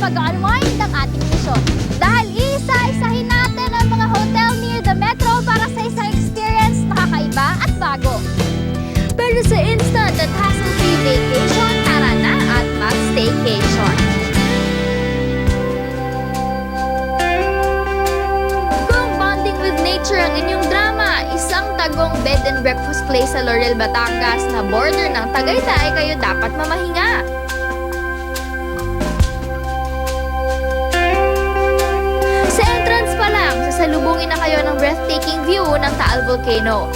mag-unwind ang ating misyon. Dahil isa-isahin natin ang mga hotel near the metro para sa isang experience na kakaiba at bago. Pero sa instant at hassle-free vacation, tara na at mag-staycation. Kung bonding with nature ang inyong drama, isang tagong bed and breakfast place sa Laurel, Batangas na border ng Tagaytay kayo dapat mamahinga. Sa entrance pa lang, sasalubungin na kayo ng breathtaking view ng Taal Volcano.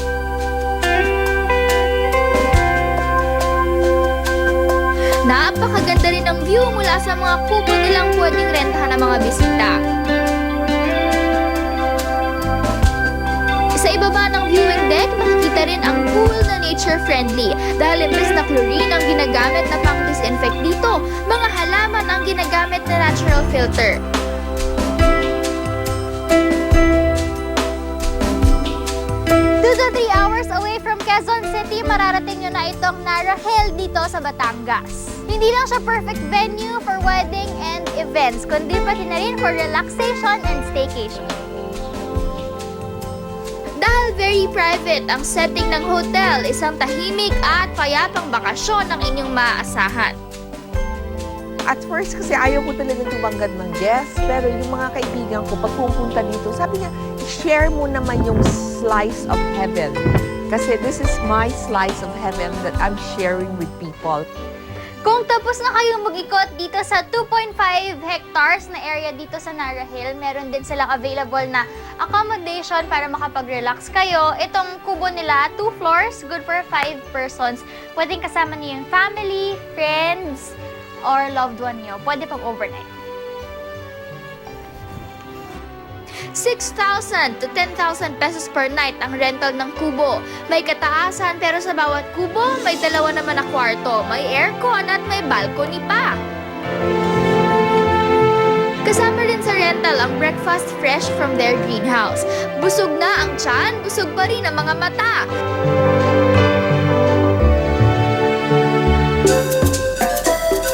Napakaganda rin ang view mula sa mga kubo nilang pwedeng rentahan ng mga bisita. Sa ibaba ng viewing deck, makikita rin ang pool na nature-friendly dahil imbes na chlorine ang ginagamit na pang-disinfect dito, mga halaman ang ginagamit na natural filter. 2 to 3 hours away from Quezon City, mararating nyo na itong Narahil dito sa Batangas. Hindi lang siya perfect venue for wedding and events, kundi pati na rin for relaxation and staycation. Dahil very private ang setting ng hotel, isang tahimik at payapang bakasyon ang inyong maaasahan. At first kasi ayaw ko talaga tumanggad ng guests, pero yung mga kaibigan ko, pag pupunta dito, sabi niya, share mo naman yung slice of heaven. Kasi this is my slice of heaven that I'm sharing with people. Kung tapos na kayong mag-ikot dito sa 2.5 hectares na area dito sa Narahil, meron din silang available na accommodation para makapag-relax kayo. Itong kubo nila, 2 floors, good for 5 persons. Pwedeng kasama niyo yung family, friends, or loved one nyo. Pwede pang overnight. 6,000 to 10,000 pesos per night ang rental ng kubo. May kataasan pero sa bawat kubo, may dalawa naman na kwarto, may aircon at may balcony pa. Kasama rin sa rental ang breakfast fresh from their greenhouse. Busog na ang tiyan, busog pa rin ang mga mata.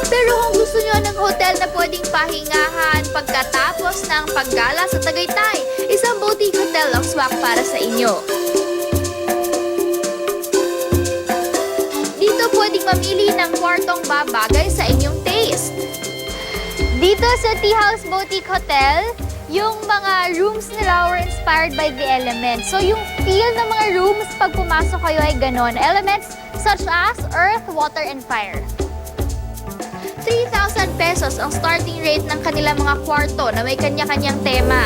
Pero kung gusto nyo ng hotel na pwedeng pahingahan pagkatapos ng paggala sa Tagaytay, isang boutique hotel ang swak para sa inyo. Dito pwedeng mamili ng kwartong babagay sa inyong taste. Dito sa Tea House Boutique Hotel, yung mga rooms nila were inspired by the elements. So yung feel ng mga rooms pag pumasok kayo ay ganon. Elements such as earth, water, and fire. 3,000 pesos ang starting rate ng kanilang mga kwarto na may kanya-kanyang tema.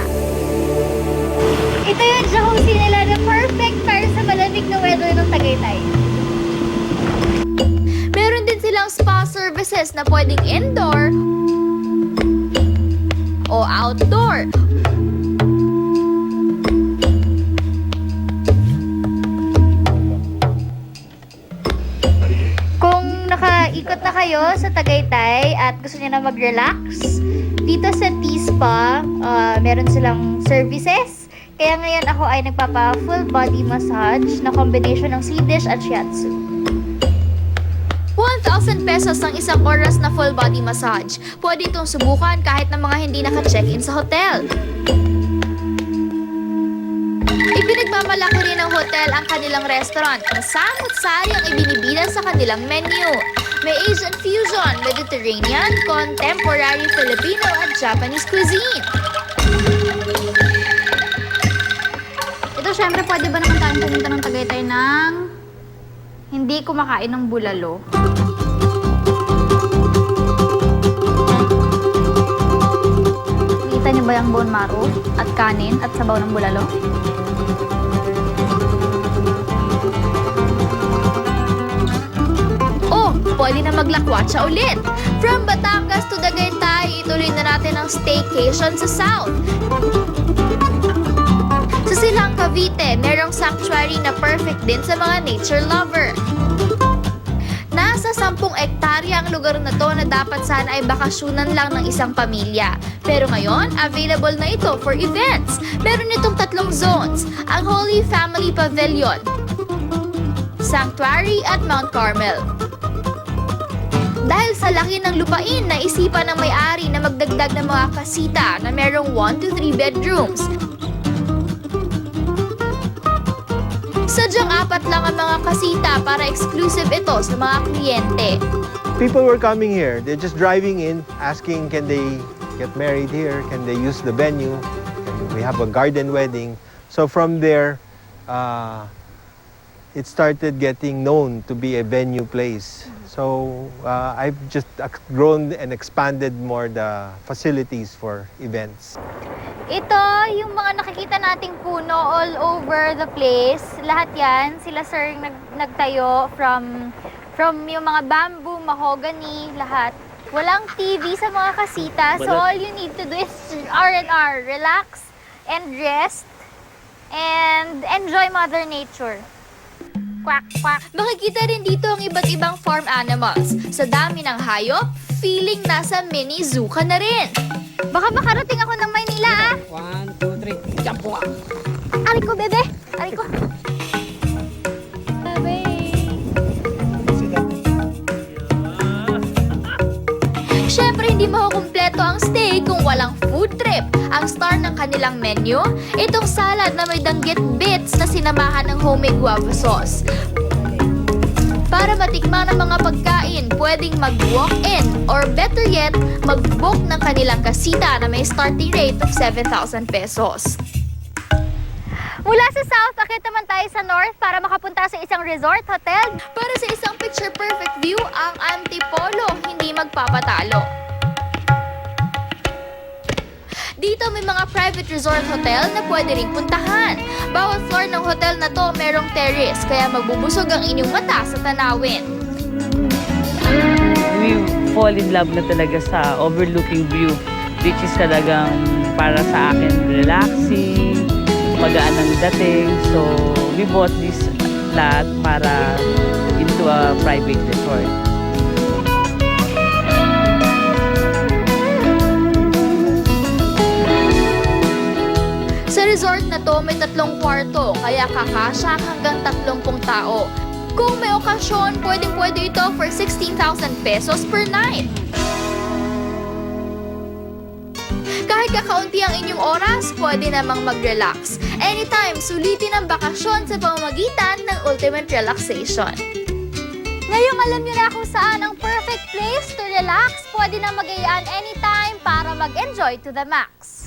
Ito yung jacuzzi nila na perfect para sa malamig na weather ng Tagaytay. Meron din silang spa services na pwedeng indoor o outdoor. Nakaikot na kayo sa Tagaytay at gusto niyo na mag-relax, dito sa T-Spa, meron silang services. Kaya ngayon ako ay nagpapa full body massage na combination ng Swedish at Shiatsu. 1,000 pesos ang isang oras na full body massage. Pwede itong subukan kahit ng mga hindi naka-check-in sa hotel. Ipinagmamalaki rin ng hotel ang kanilang restaurant na samot-sari ang ibinibida sa kanilang menu. May Asian fusion, Mediterranean, contemporary Filipino at Japanese cuisine. Ito syempre pwede ba naman tayong pumunta ng Tagaytay ng hindi kumakain ng bulalo? Kita niyo ba yung bone marrow at kanin at sabaw ng bulalo? Pwede na maglakwatsa ulit. From Batangas to Tagaytay, ituloy na natin ang staycation sa South. Sa Silang Cavite, merong sanctuary na perfect din sa mga nature lover. Nasa 10 ektarya ang lugar na to na dapat sana ay bakasyonan lang ng isang pamilya. Pero ngayon, available na ito for events. Meron itong 3 zones, ang Holy Family Pavilion, Sanctuary at Mount Carmel. Dahil sa laki ng lupain, naisipan ng may-ari na magdagdag ng mga kasita na merong 1 to 3 bedrooms. Sadyang 4 lang ang mga kasita para exclusive ito sa mga kliyente. People were coming here. They're just driving in, asking can they get married here? Can they use the venue? Can we have a garden wedding? So from there, it started getting known to be a venue place. So I've just grown and expanded more the facilities for events. Ito, yung mga nakikita nating puno all over the place. Lahat yan, sila sir nagtayo from yung mga bamboo, mahogany, lahat. Walang TV sa mga kasita, so all you need to do is R&R, relax and rest and enjoy Mother Nature. Quack, quack. Makikita rin dito ang iba't ibang farm animals. Sa dami ng hayop, feeling nasa mini zoo ka na rin. Baka makarating ako ng Maynila, ah. 1, 2, 3, jump po nga. Ari ko, bebe. Ari ko. Bebe. Siyempre, hindi makukumpleto ang stay kung walang food trip. Ang star ng kanilang menu, itong salad na may danggit bits na sinamahan ng homemade guava sauce. Para matikman ang mga pagkain, pwedeng mag-walk-in or better yet, mag-book ng kanilang kasita na may starting rate of 7,000 pesos. Mula sa south, akit naman tayo sa north para makapunta sa isang resort hotel. Para sa isang picture-perfect view, ang Antipolo hindi magpapatalo. Dito may mga private resort hotel na pwede ring puntahan. Bawat floor ng hotel na to merong terrace, kaya magbubusog ang inyong mata sa tanawin. We fall in love na talaga sa overlooking view, which is talagang para sa akin relaxing, magaan ang dating. So, we bought this lot para into a private resort. Sa resort na to may 3 kwarto, kaya kakasya hanggang 30 tao. Kung may okasyon, pwede ito for 16,000 pesos per night. Kahit kakaunti ang inyong oras, pwede namang mag-relax. Anytime, sulitin ang bakasyon sa pamamagitan ng Ultimate Relaxation. Ngayong alam niyo na kung saan ang perfect place to relax, pwede na mag-iaan anytime para mag-enjoy to the max.